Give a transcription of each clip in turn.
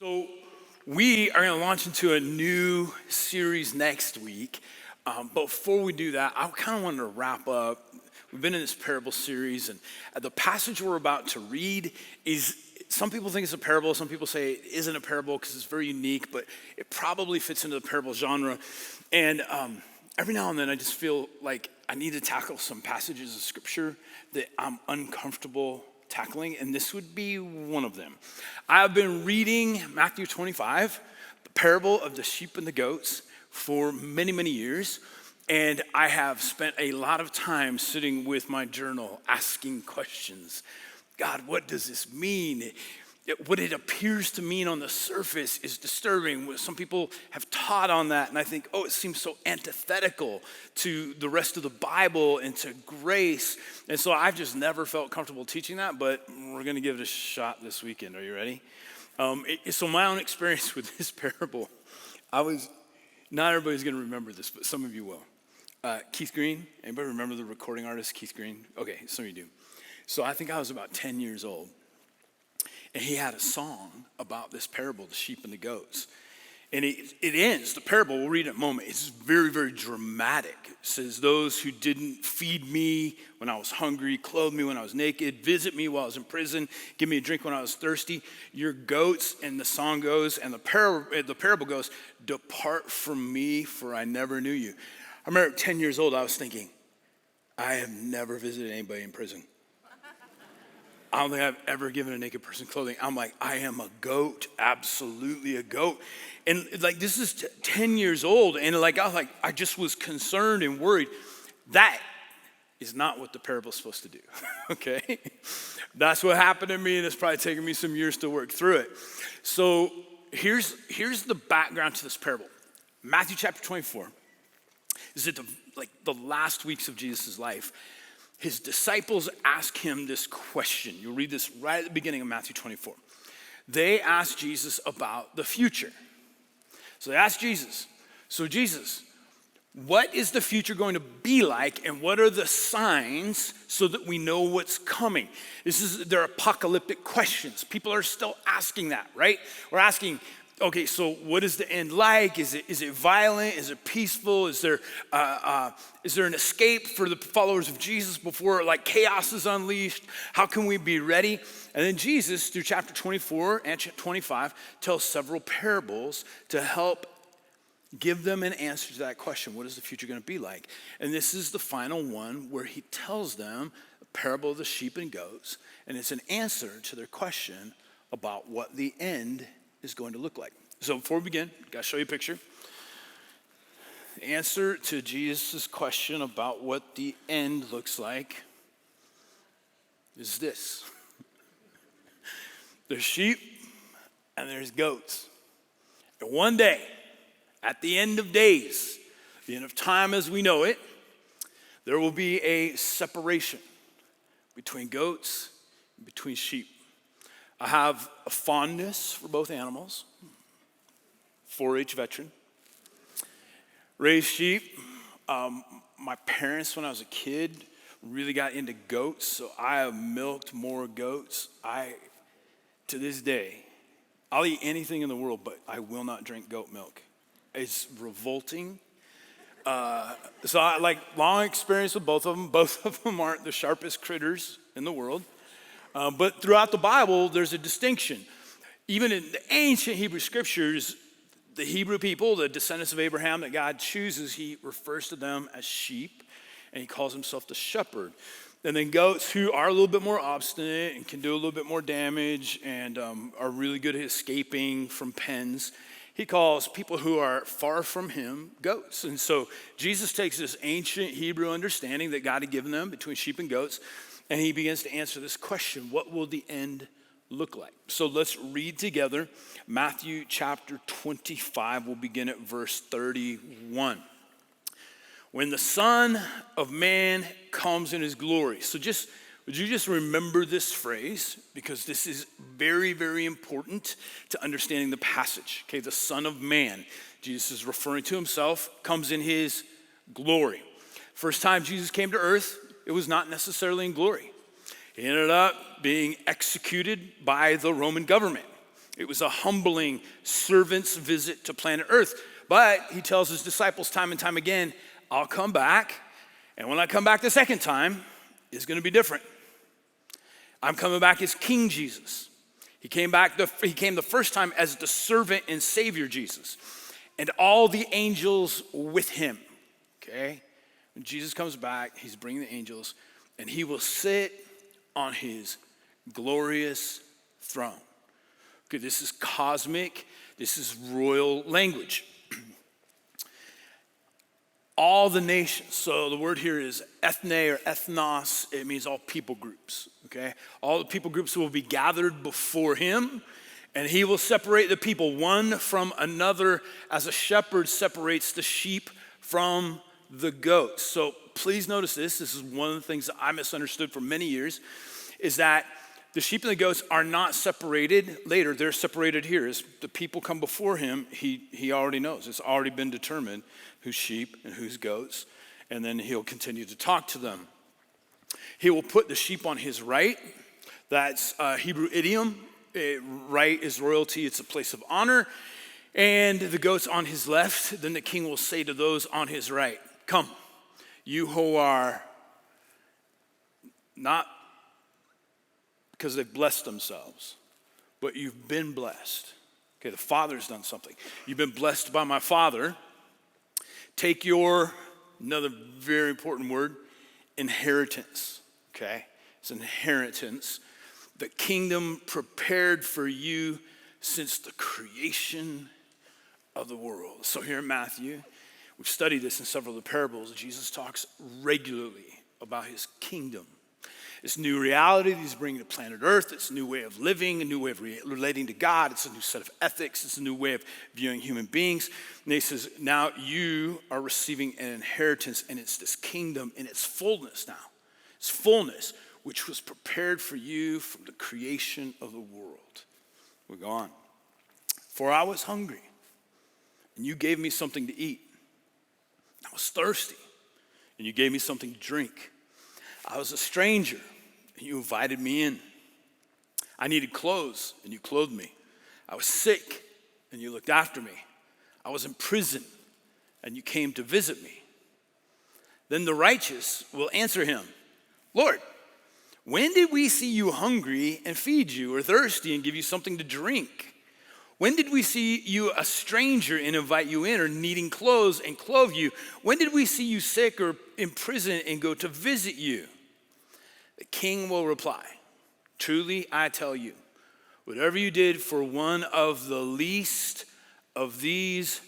So we are going to launch into a new series next week. But before we do that, I kind of wanted to wrap up. We've been in this parable series, and the passage we're about to read is, some people think it's a parable, some people say it isn't a parable because it's very unique, but it probably fits into the parable genre. And every now and then I just feel like I need to tackle some passages of scripture that I'm uncomfortable tackling, and this would be one of them. I've been reading Matthew 25, the parable of the sheep and the goats, for many, many years, and I have spent a lot of time sitting with my journal asking questions. God, what does this mean? What it appears to mean on the surface is disturbing. Some people have taught on that, and I think, it seems so antithetical to the rest of the Bible and to grace. And so I've just never felt comfortable teaching that, but we're going to give it a shot this weekend. Are you ready? So my own experience with this parable, not everybody's going to remember this, but some of you will. Keith Green, anybody remember the recording artist Keith Green? Okay, some of you do. So I think I was about 10 years old. And he had a song about this parable, the sheep and the goats. And it ends, the parable, we'll read in a moment. It's very, very dramatic. It says, those who didn't feed me when I was hungry, clothe me when I was naked, visit me while I was in prison, give me a drink when I was thirsty. Your goats, and the song goes, and the parable goes, depart from me, for I never knew you. I remember at 10 years old, I was thinking, I have never visited anybody in prison. I don't think I've ever given a naked person clothing. I'm like, I am a goat, absolutely a goat. And like, this is 10 years old. And I just was concerned and worried. That is not what the parable is supposed to do, okay? That's what happened to me, and it's probably taken me some years to work through it. So here's the background to this parable. Matthew chapter 24 is at the last weeks of Jesus' life. His disciples ask him this question. You'll read this right at the beginning of Matthew 24. They ask Jesus about the future. So they ask Jesus, so Jesus, what is the future going to be like, and what are the signs so that we know what's coming? They're apocalyptic questions. People are still asking that, right? We're asking, okay, so what is the end like? Is it violent? Is it peaceful? Is there an escape for the followers of Jesus before chaos is unleashed? How can we be ready? And then Jesus, through chapter 24 and 25, tells several parables to help give them an answer to that question. What is the future going to be like? And this is the final one where he tells them the parable of the sheep and goats, and it's an answer to their question about what the end is going to look like. So before we begin, I've got to show you a picture. The answer to Jesus' question about what the end looks like is this. There's sheep and there's goats. And one day, at the end of days, the end of time as we know it, there will be a separation between goats and between sheep. I have a fondness for both animals, 4-H veteran, raised sheep. My parents, when I was a kid, really got into goats, so I have milked more goats. To this day, I'll eat anything in the world, but I will not drink goat milk. It's revolting. So I long experience with both of them. Both of them aren't the sharpest critters in the world. But throughout the Bible, there's a distinction. Even in the ancient Hebrew scriptures, the Hebrew people, the descendants of Abraham that God chooses, he refers to them as sheep, and he calls himself the shepherd. And then goats, who are a little bit more obstinate and can do a little bit more damage and are really good at escaping from pens, he calls people who are far from him goats. And so Jesus takes this ancient Hebrew understanding that God had given them between sheep and goats, and he begins to answer this question: what will the end look like? So let's read together Matthew chapter 25. We'll begin at verse 31. When the Son of Man comes in his glory. So would you just remember this phrase? Because this is very, very important to understanding the passage. Okay, the Son of Man. Jesus is referring to himself, comes in his glory. First time Jesus came to earth, it was not necessarily in glory. He ended up being executed by the Roman government. It was a humbling servant's visit to planet Earth. But he tells his disciples time and time again, I'll come back, and when I come back the second time, it's going to be different. I'm coming back as King Jesus. He came the first time as the servant and Savior Jesus, and all the angels with him, okay? When Jesus comes back, he's bringing the angels, and he will sit on his glorious throne. Okay, this is cosmic, this is royal language. All the nations, so the word here is ethne or ethnos, it means all people groups, okay? All the people groups will be gathered before him, and he will separate the people one from another as a shepherd separates the sheep from the goats. So please notice this is one of the things that I misunderstood for many years, is that the sheep and the goats are not separated later, they're separated here. As the people come before him, he already knows. It's already been determined who's sheep and who's goats, and then he'll continue to talk to them. He will put the sheep on his right. That's a Hebrew idiom. Right is royalty, it's a place of honor. And the goats on his left. Then the king will say to those on his right, come, you who are not because they've blessed themselves, but you've been blessed. Okay, the Father's done something. You've been blessed by my Father. Take your, another very important word, inheritance, okay? It's inheritance. The kingdom prepared for you since the creation of the world. So here in Matthew, we've studied this in several of the parables. Jesus talks regularly about his kingdom. It's a new reality that he's bringing to planet Earth. It's a new way of living, a new way of relating to God. It's a new set of ethics. It's a new way of viewing human beings. And he says, now you are receiving an inheritance, and it's this kingdom in its fullness now. It's fullness, which was prepared for you from the creation of the world. We go on. For I was hungry, and you gave me something to eat. I was thirsty, and you gave me something to drink. I was a stranger, and you invited me in. I needed clothes, and you clothed me. I was sick, and you looked after me. I was in prison, and you came to visit me. Then the righteous will answer him, Lord, when did we see you hungry and feed you, or thirsty and give you something to drink? When did we see you a stranger and invite you in, or needing clothes and clothe you? When did we see you sick or in prison and go to visit you? The king will reply, truly I tell you, whatever you did for one of the least of these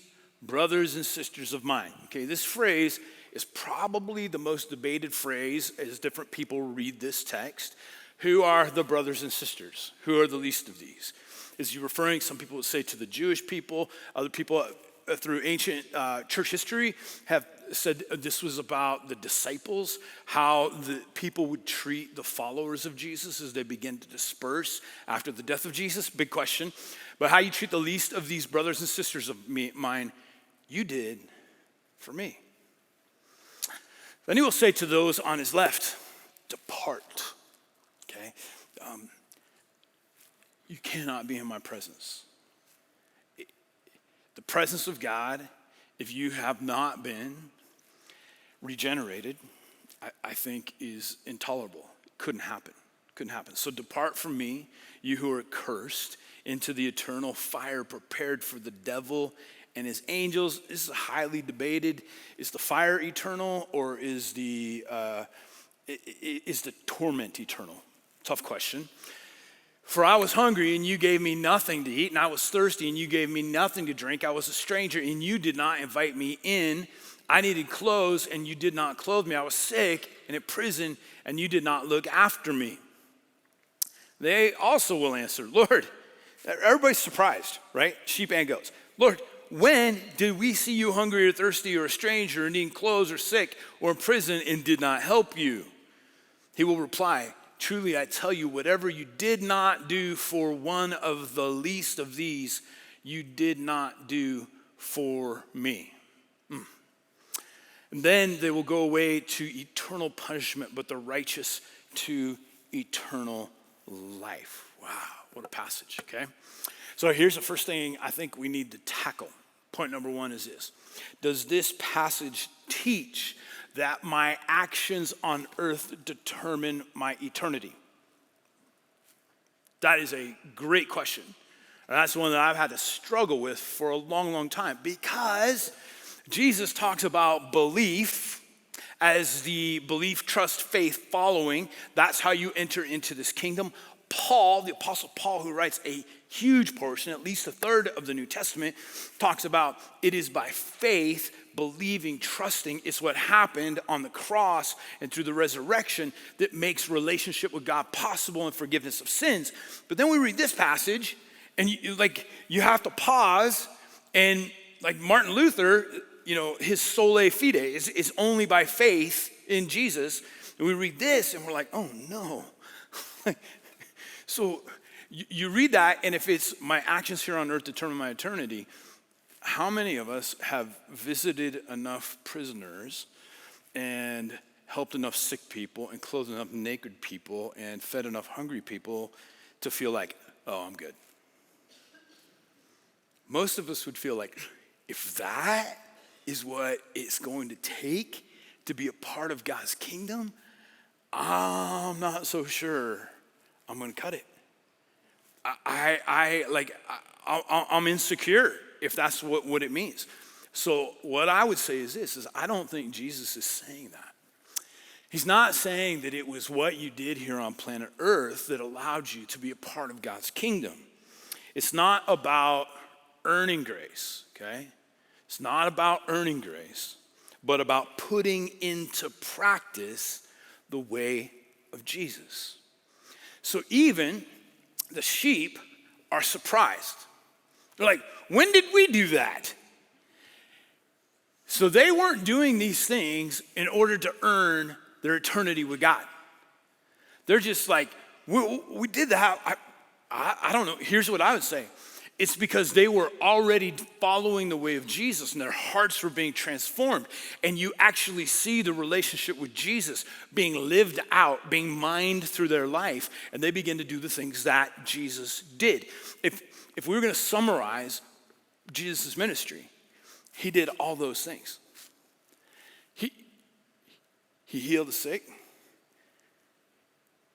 brothers and sisters of mine. Okay, this phrase is probably the most debated phrase as different people read this text. Who are the brothers and sisters? Who are the least of these? Is he referring, some people would say, to the Jewish people. Other people through ancient church history have said this was about the disciples, how the people would treat the followers of Jesus as they begin to disperse after the death of Jesus. Big question. But how you treat the least of these brothers and sisters of mine, you did for me. Then he will say to those on his left, depart. Okay? You cannot be in my presence. The presence of God, if you have not been regenerated, I think is intolerable. Couldn't happen. Couldn't happen. So depart from me, you who are cursed, into the eternal fire prepared for the devil and his angels. This is highly debated. Is the fire eternal, or is the torment eternal? Tough question. For I was hungry, and you gave me nothing to eat, and I was thirsty, and you gave me nothing to drink. I was a stranger, and you did not invite me in. I needed clothes, and you did not clothe me. I was sick and in prison, and you did not look after me. They also will answer, Lord, everybody's surprised, right? Sheep and goats. Lord, when did we see you hungry or thirsty or a stranger or needing clothes or sick or in prison and did not help you? He will reply, truly, I tell you, whatever you did not do for one of the least of these, you did not do for me. And then they will go away to eternal punishment, but the righteous to eternal life. Wow. What a passage, okay? So here's the first thing I think we need to tackle. Point number one is this. Does this passage teach that my actions on earth determine my eternity? That is a great question. And that's one that I've had to struggle with for a long, long time, because Jesus talks about belief as the belief, trust, faith, following. That's how you enter into this kingdom. Paul, the Apostle Paul, who writes a huge portion, at least a third of the New Testament, talks about it is by faith, believing, trusting. It's what happened on the cross and through the resurrection that makes relationship with God possible and forgiveness of sins. But then we read this passage, and you have to pause, and like Martin Luther, his sole fide is only by faith in Jesus. And we read this, and we're like, oh no. So you read that, and if it's my actions here on earth determine my eternity, how many of us have visited enough prisoners and helped enough sick people and clothed enough naked people and fed enough hungry people to feel like, oh, I'm good? Most of us would feel like, if that is what it's going to take to be a part of God's kingdom, I'm not so sure I'm going to cut it. I'm insecure if that's what it means. So what I would say is this, I don't think Jesus is saying that. He's not saying that it was what you did here on planet Earth that allowed you to be a part of God's kingdom. It's not about earning grace, okay? It's not about earning grace, but about putting into practice the way of Jesus. So even the sheep are surprised. They're like, when did we do that? So they weren't doing these things in order to earn their eternity with God. They're just like, we did that. I don't know. Here's what I would say. It's because they were already following the way of Jesus and their hearts were being transformed. And you actually see the relationship with Jesus being lived out, being mined through their life. And they begin to do the things that Jesus did. If we were going to summarize Jesus' ministry, he did all those things. He healed the sick.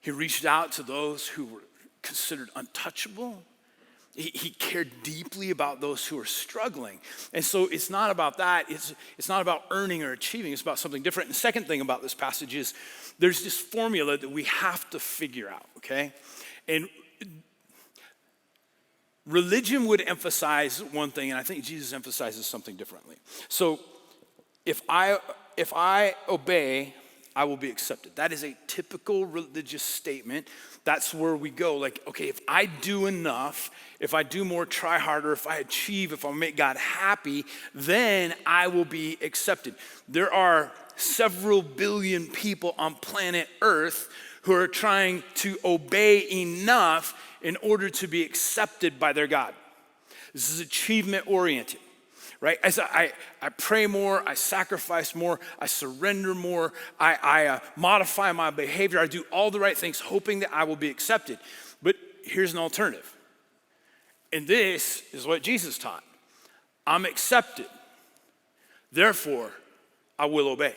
He reached out to those who were considered untouchable. He cared deeply about those who are struggling. And so it's not about that. It's not about earning or achieving. It's about something different. And the second thing about this passage is there's this formula that we have to figure out, okay? And religion would emphasize one thing, and I think Jesus emphasizes something differently. So if I obey, I will be accepted. That is a typical religious statement. That's where we go. Like, okay, if I do enough, if I do more, try harder, if I achieve, if I make God happy, then I will be accepted. There are several billion people on planet Earth who are trying to obey enough in order to be accepted by their God. This is achievement oriented. Right? As I pray more, I sacrifice more, I surrender more, I modify my behavior, I do all the right things hoping that I will be accepted. But here's an alternative. And this is what Jesus taught. I'm accepted, therefore I will obey.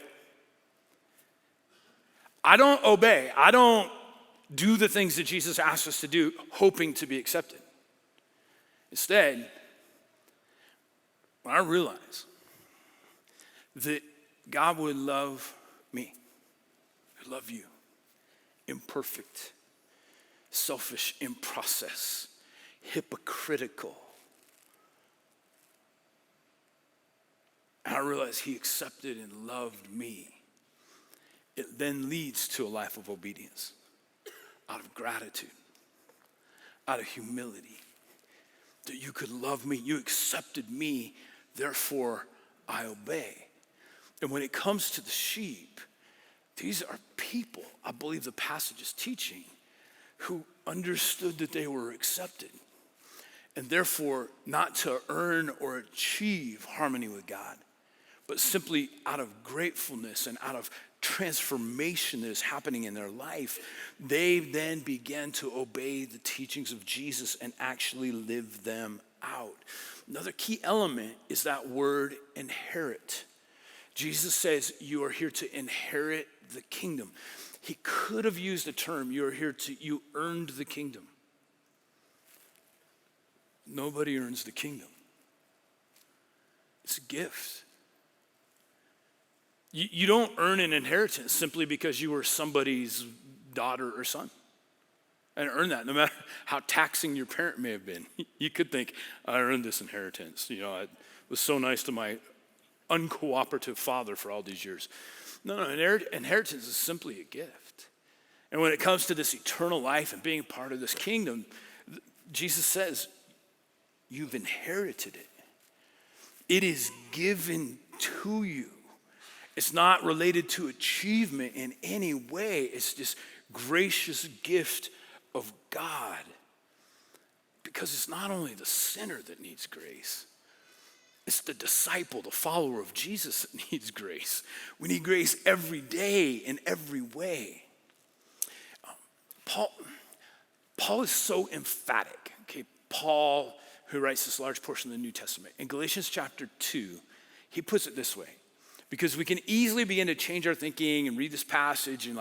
I don't obey. I don't do the things that Jesus asked us to do hoping to be accepted. Instead, when I realize that God would love me, would love you, imperfect, selfish in process, hypocritical, and I realize he accepted and loved me, it then leads to a life of obedience, out of gratitude, out of humility, that you could love me, you accepted me, therefore I obey. And when it comes to the sheep, these are people, I believe the passage is teaching, who understood that they were accepted. And therefore, not to earn or achieve harmony with God, but simply out of gratefulness and out of transformation that is happening in their life, they then begin to obey the teachings of Jesus and actually live them out. Another key element is that word inherit. Jesus says you are here to inherit the kingdom. He could have used the term, you earned the kingdom. Nobody earns the kingdom. It's a gift. You don't earn an inheritance simply because you were somebody's daughter or son. And earn that, no matter how taxing your parent may have been. You could think, I earned this inheritance. I was so nice to my uncooperative father for all these years. No, inheritance is simply a gift. And when it comes to this eternal life and being part of this kingdom, Jesus says, you've inherited it. It is given to you. It's not related to achievement in any way. It's this gracious gift of God. Because it's not only the sinner that needs grace. It's the disciple, the follower of Jesus that needs grace. We need grace every day in every way. Paul is so emphatic. Okay, Paul, who writes this large portion of the New Testament. In Galatians chapter 2, he puts it this way. Because we can easily begin to change our thinking and read this passage and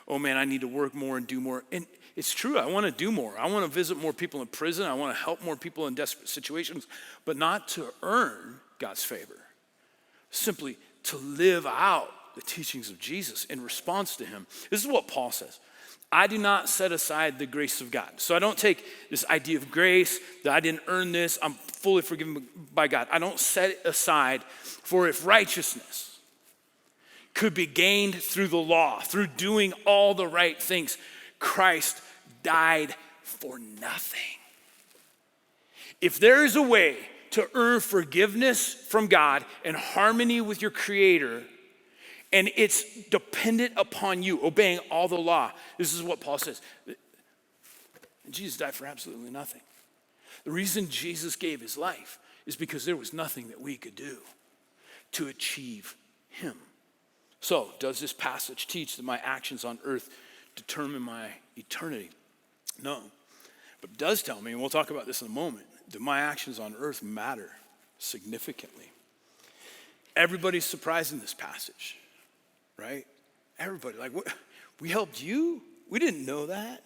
oh man, I need to work more and do more. And it's true, I want to do more. I want to visit more people in prison. I want to help more people in desperate situations, but not to earn God's favor. Simply to live out the teachings of Jesus in response to him. This is what Paul says. I do not set aside the grace of God. So I don't take this idea of grace, that I didn't earn this, I'm fully forgiven by God. I don't set it aside, for if righteousness could be gained through the law, through doing all the right things, Christ died for nothing. If there is a way to earn forgiveness from God in harmony with your Creator, and it's dependent upon you obeying all the law, this is what Paul says. Jesus died for absolutely nothing. The reason Jesus gave his life is because there was nothing that we could do to achieve him. So, does this passage teach that my actions on earth determine my eternity? No. But it does tell me, and we'll talk about this in a moment, that my actions on earth matter significantly. Everybody's surprised in this passage, right? Everybody, what? We helped you? We didn't know that.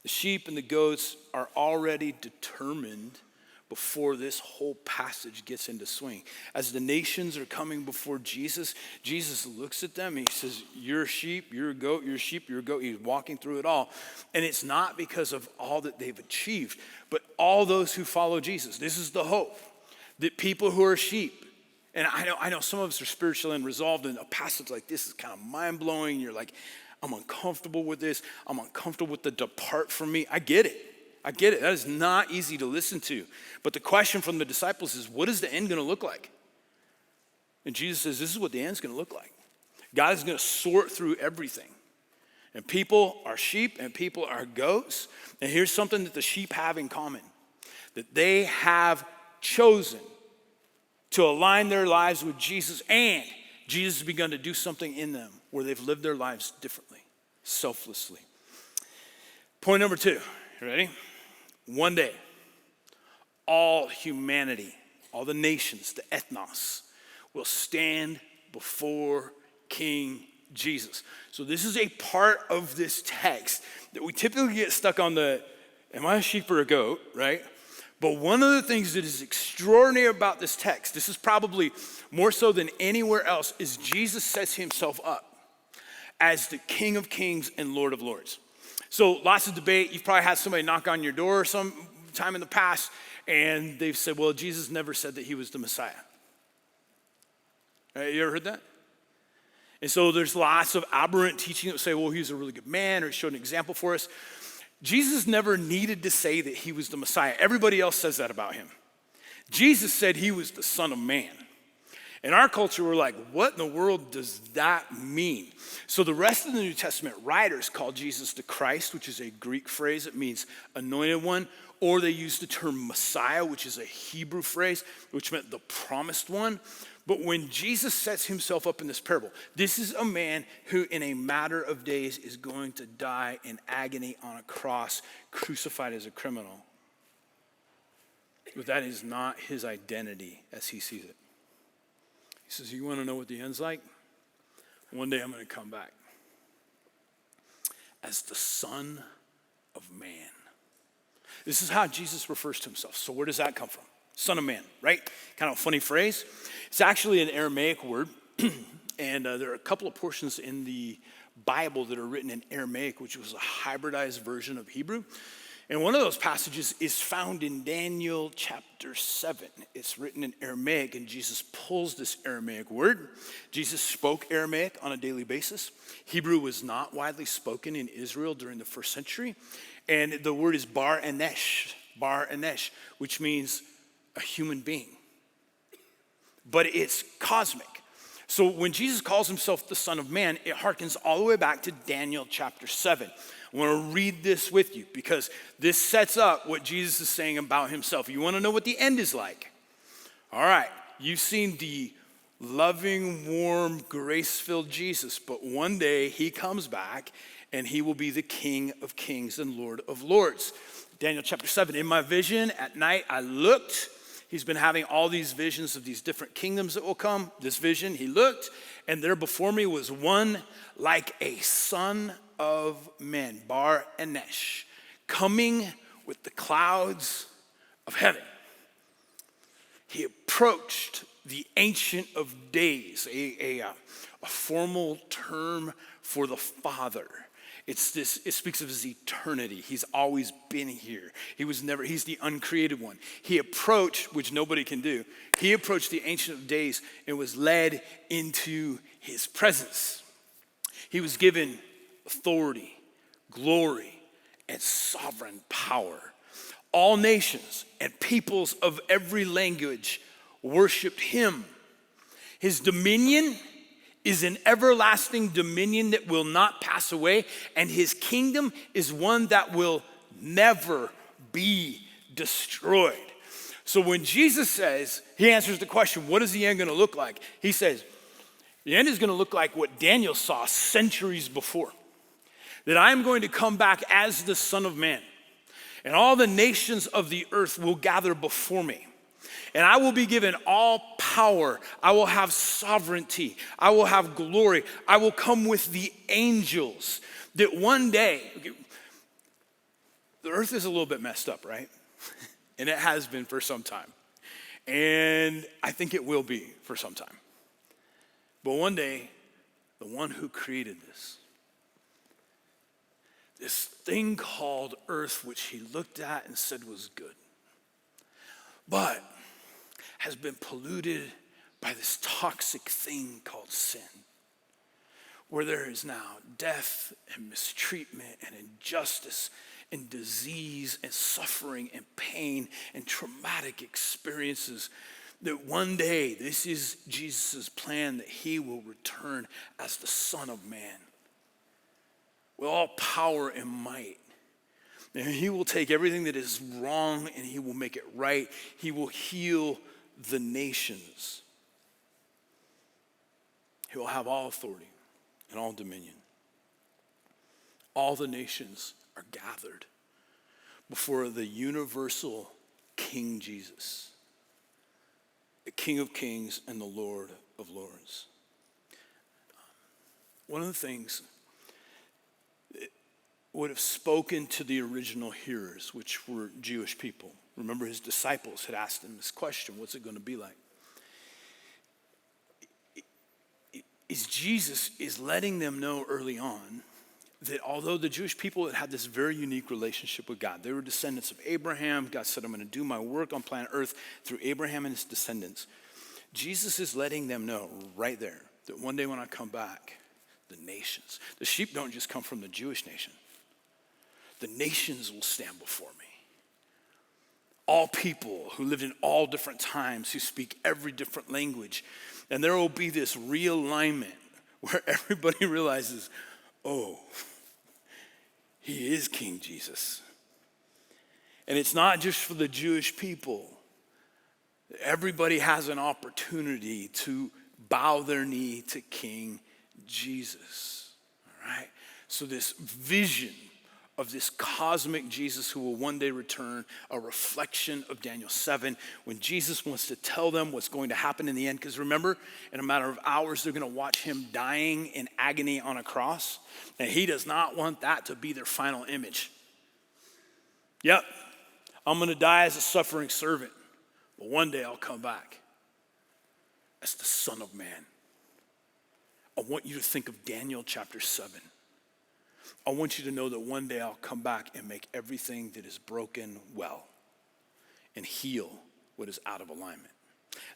The sheep and the goats are already determined before this whole passage gets into swing. As the nations are coming before Jesus, Jesus looks at them and he says, you're a sheep, you're a goat, you're a sheep, you're a goat. He's walking through it all. And it's not because of all that they've achieved, but all those who follow Jesus. This is the hope, that people who are sheep, and I know some of us are spiritual and resolved, and a passage like this is kind of mind-blowing. You're like, I'm uncomfortable with this. I'm uncomfortable with the depart from me. I get it. That is not easy to listen to. But the question from the disciples is, what is the end going to look like? And Jesus says, this is what the end's going to look like. God is going to sort through everything. And people are sheep and people are goats. And here's something that the sheep have in common. That they have chosen to align their lives with Jesus, and Jesus has begun to do something in them where they've lived their lives differently, selflessly. Point number 2, you ready? One day, all humanity, all the nations, the ethnos, will stand before King Jesus. So this is a part of this text that we typically get stuck on am I a sheep or a goat, right? But one of the things that is extraordinary about this text, this is probably more so than anywhere else, is Jesus sets himself up as the King of Kings and Lord of Lords. So lots of debate. You've probably had somebody knock on your door some time in the past, and they've said, well, Jesus never said that he was the Messiah. You ever heard that? And so there's lots of aberrant teaching that say, well, he was a really good man, or he showed an example for us. Jesus never needed to say that he was the Messiah. Everybody else says that about him. Jesus said he was the Son of Man. In our culture, we're like, what in the world does that mean? So the rest of the New Testament writers call Jesus the Christ, which is a Greek phrase. It means anointed one. Or they use the term Messiah, which is a Hebrew phrase, which meant the promised one. But when Jesus sets himself up in this parable, this is a man who in a matter of days is going to die in agony on a cross, crucified as a criminal. But that is not his identity as he sees it. He says, you want to know what the end's like? One day I'm going to come back as the Son of Man. This is how Jesus refers to himself. So where does that come from? Son of Man, right? Kind of a funny phrase. It's actually an Aramaic word, and there are a couple of portions in the Bible that are written in Aramaic, which was a hybridized version of Hebrew. And one of those passages is found in Daniel chapter 7. It's written in Aramaic, and Jesus pulls this Aramaic word. Jesus spoke Aramaic on a daily basis. Hebrew was not widely spoken in Israel during the first century. And the word is bar enesh, which means a human being. But it's cosmic. So when Jesus calls himself the Son of Man, it harkens all the way back to Daniel chapter 7. I want to read this with you because this sets up what Jesus is saying about himself. You want to know what the end is like? All right, you've seen the loving, warm, grace-filled Jesus, but one day he comes back and he will be the King of Kings and Lord of Lords. Daniel chapter 7, in my vision at night I looked. He's been having all these visions of these different kingdoms that will come. This vision, he looked, and there before me was one like a son of man, Bar Enesh, coming with the clouds of heaven. He approached the Ancient of Days, a formal term for the Father. It speaks of his eternity. He's always been here. He's the uncreated one. He approached, which nobody can do, he approached the Ancient of Days and was led into his presence. He was given authority, glory, and sovereign power. All nations and peoples of every language worshiped him. His dominion is an everlasting dominion that will not pass away, and his kingdom is one that will never be destroyed. So when Jesus says, he answers the question, what is the end going to look like? He says, the end is going to look like what Daniel saw centuries before, that I am going to come back as the Son of Man, and all the nations of the earth will gather before me. And I will be given all power. I will have sovereignty. I will have glory. I will come with the angels. That one day, the earth is a little bit messed up, right? And it has been for some time. And I think it will be for some time. But one day, the one who created this thing called earth, which he looked at and said was good, but has been polluted by this toxic thing called sin, where there is now death and mistreatment and injustice and disease and suffering and pain and traumatic experiences. That one day, this is Jesus' plan, that he will return as the Son of Man with all power and might. And he will take everything that is wrong and he will make it right. He will heal the nations. He will have all authority and all dominion. All the nations are gathered before the universal King Jesus, the King of Kings and the Lord of Lords. One of the things that would have spoken to the original hearers, which were Jewish people. Remember, his disciples had asked him this question, what's it going to be like? Jesus is letting them know early on that although the Jewish people had this very unique relationship with God, they were descendants of Abraham. God said, I'm going to do my work on planet Earth through Abraham and his descendants. Jesus is letting them know right there that one day when I come back, the nations, the sheep don't just come from the Jewish nation. The nations will stand before me. All people who lived in all different times, who speak every different language. And there will be this realignment where everybody realizes, oh, he is King Jesus. And it's not just for the Jewish people Everybody has an opportunity to bow their knee to King Jesus, all right? So this vision of this cosmic Jesus who will one day return, a reflection of Daniel 7, when Jesus wants to tell them what's going to happen in the end. Because remember, in a matter of hours, they're going to watch him dying in agony on a cross. And he does not want that to be their final image. Yep, I'm going to die as a suffering servant, but one day I'll come back as the Son of Man. I want you to think of Daniel chapter 7. I want you to know that one day I'll come back and make everything that is broken well and heal what is out of alignment.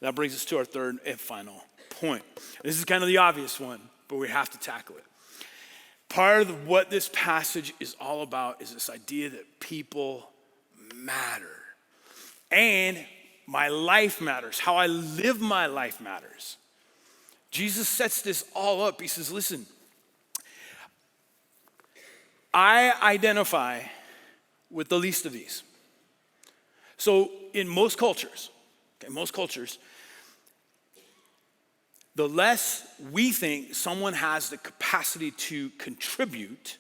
That brings us to our third and final point. This is kind of the obvious one, but we have to tackle it. Part of what this passage is all about is this idea that people matter. And my life matters. How I live my life matters. Jesus sets this all up. He says, listen, I identify with the least of these. So in most cultures, the less we think someone has the capacity to contribute,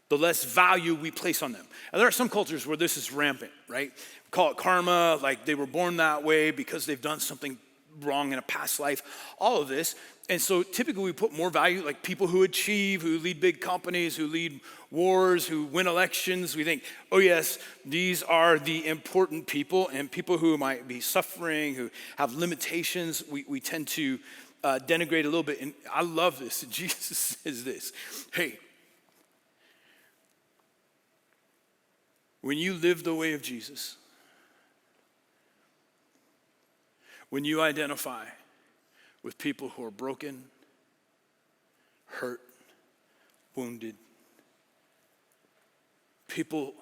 the less value we place on them. And there are some cultures where this is rampant, right? We call it karma, like they were born that way because they've done something wrong in a past life, all of this. And so typically we put more value, like people who achieve, who lead big companies, who lead wars, who win elections. We think, oh yes, these are the important people, and people who might be suffering, who have limitations, we tend to denigrate a little bit. And I love this. Jesus says this, hey, when you live the way of Jesus, when you identify with people who are broken, hurt, wounded, people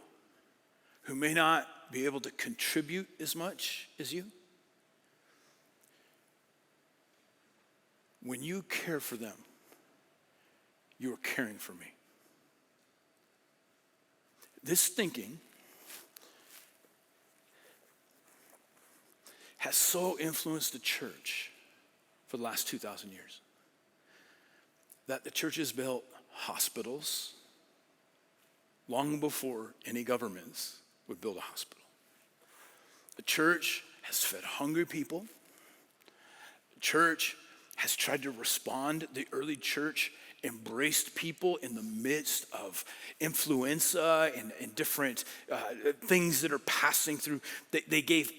who may not be able to contribute as much as you, when you care for them, you are caring for me. This thinking has so influenced the church for the last 2,000 years that the church has built hospitals long before any governments would build a hospital. The church has fed hungry people. The church has tried to respond. The early church embraced people in the midst of influenza and different things that are passing through. They gave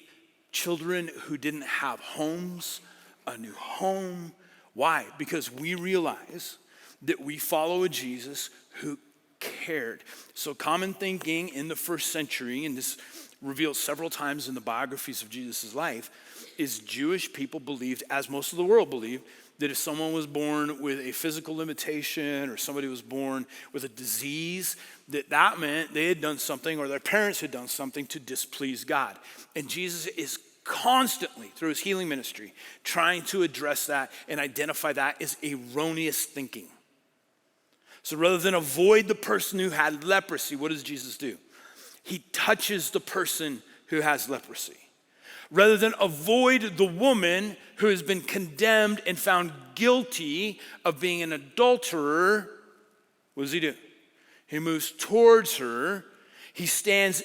children who didn't have homes a new home. Why? Because we realize that we follow a Jesus who cared. So common thinking in the first century, and this revealed several times in the biographies of Jesus' life, is Jewish people believed, as most of the world believed, that if someone was born with a physical limitation or somebody was born with a disease, that meant they had done something or their parents had done something to displease God. And Jesus is constantly, through his healing ministry, trying to address that and identify that as erroneous thinking. So rather than avoid the person who had leprosy, what does Jesus do? He touches the person who has leprosy. Rather than avoid the woman who has been condemned and found guilty of being an adulterer, what does he do? He moves towards her. He stands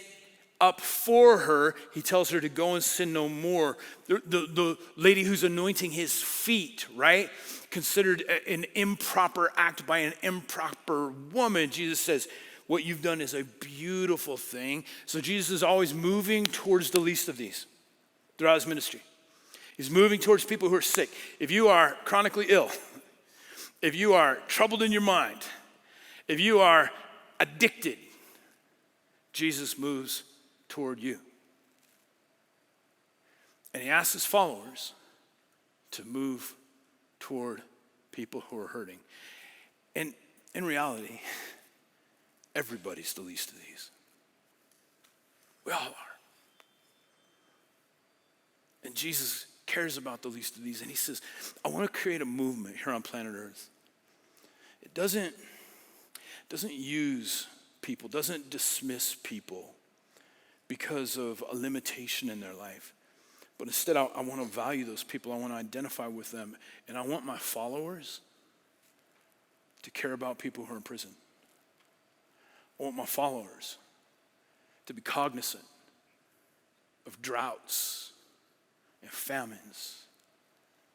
up for her. He tells her to go and sin no more. The lady who's anointing his feet, right? Considered an improper act by an improper woman. Jesus says, what you've done is a beautiful thing. So Jesus is always moving towards the least of these throughout his ministry. He's moving towards people who are sick. If you are chronically ill, if you are troubled in your mind, if you are addicted, Jesus moves toward you. And he asks his followers to move toward people who are hurting. And in reality, everybody's the least of these. We all are. And Jesus cares about the least of these. And he says, I want to create a movement here on planet Earth. It doesn't use people, doesn't dismiss people because of a limitation in their life, But instead, I want to value those people. I want to identify with them. And I want my followers to care about people who are in prison. I want my followers to be cognizant of droughts and famines,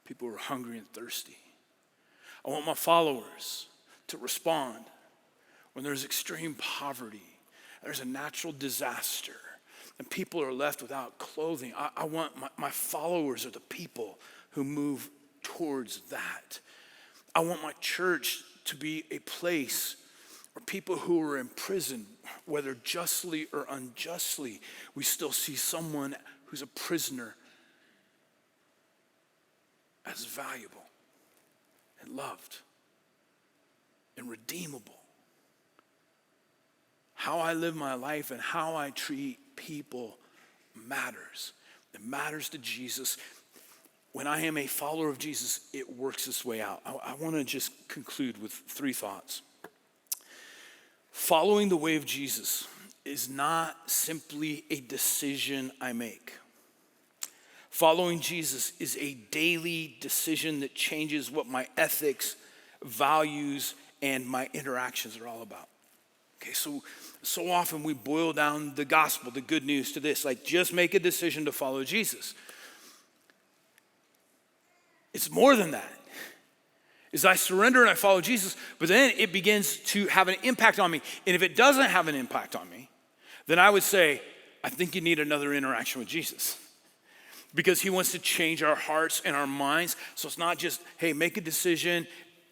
people who are hungry and thirsty. I want my followers to respond when there's extreme poverty, there's a natural disaster, and people are left without clothing. I want my followers are the people who move towards that. I want my church to be a place where people who are in prison, whether justly or unjustly, we still see someone who's a prisoner as valuable and loved and redeemable. How I live my life and how I treat people matters. It matters to Jesus. When I am a follower of Jesus, it works this way out. I want to just conclude with 3 thoughts. Following the way of Jesus is not simply a decision I make. Following Jesus is a daily decision that changes what my ethics, values, and my interactions are all about. Okay, so often we boil down the gospel, the good news, to this, like just make a decision to follow Jesus. It's more than that. Is I surrender and I follow Jesus, but then it begins to have an impact on me. And if it doesn't have an impact on me, then I would say, I think you need another interaction with Jesus. Because he wants to change our hearts and our minds. So it's not just, hey, make a decision,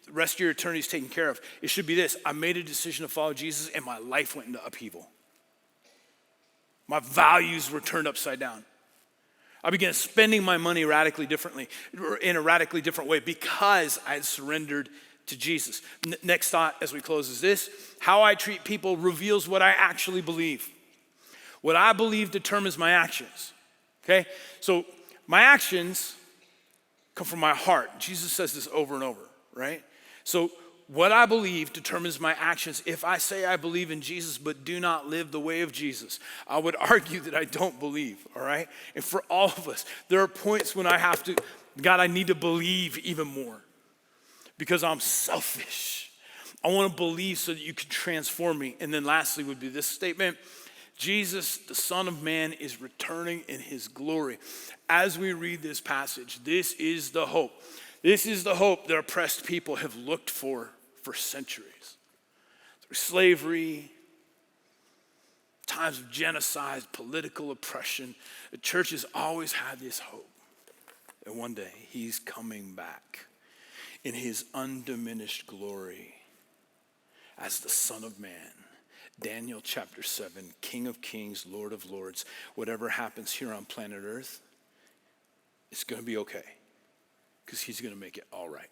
the rest of your eternity is taken care of. It should be this: I made a decision to follow Jesus and my life went into upheaval. My values were turned upside down. I began spending my money radically differently, in a radically different way, because I had surrendered to Jesus. Next thought as we close is this: how I treat people reveals what I actually believe. What I believe determines my actions. Okay? So my actions come from my heart. Jesus says this over and over, right? So what I believe determines my actions. If I say I believe in Jesus but do not live the way of Jesus, I would argue that I don't believe, all right? And for all of us, there are points when I have to, God, I need to believe even more because I'm selfish. I want to believe so that you can transform me. And then lastly would be this statement: Jesus, the Son of Man, is returning in his glory. As we read this passage, this is the hope. This is the hope that oppressed people have looked for centuries. Through slavery, times of genocide, political oppression, the church has always had this hope that one day he's coming back in his undiminished glory as the Son of Man. Daniel chapter 7, King of Kings, Lord of Lords. Whatever happens here on planet Earth, it's going to be okay because he's going to make it all right.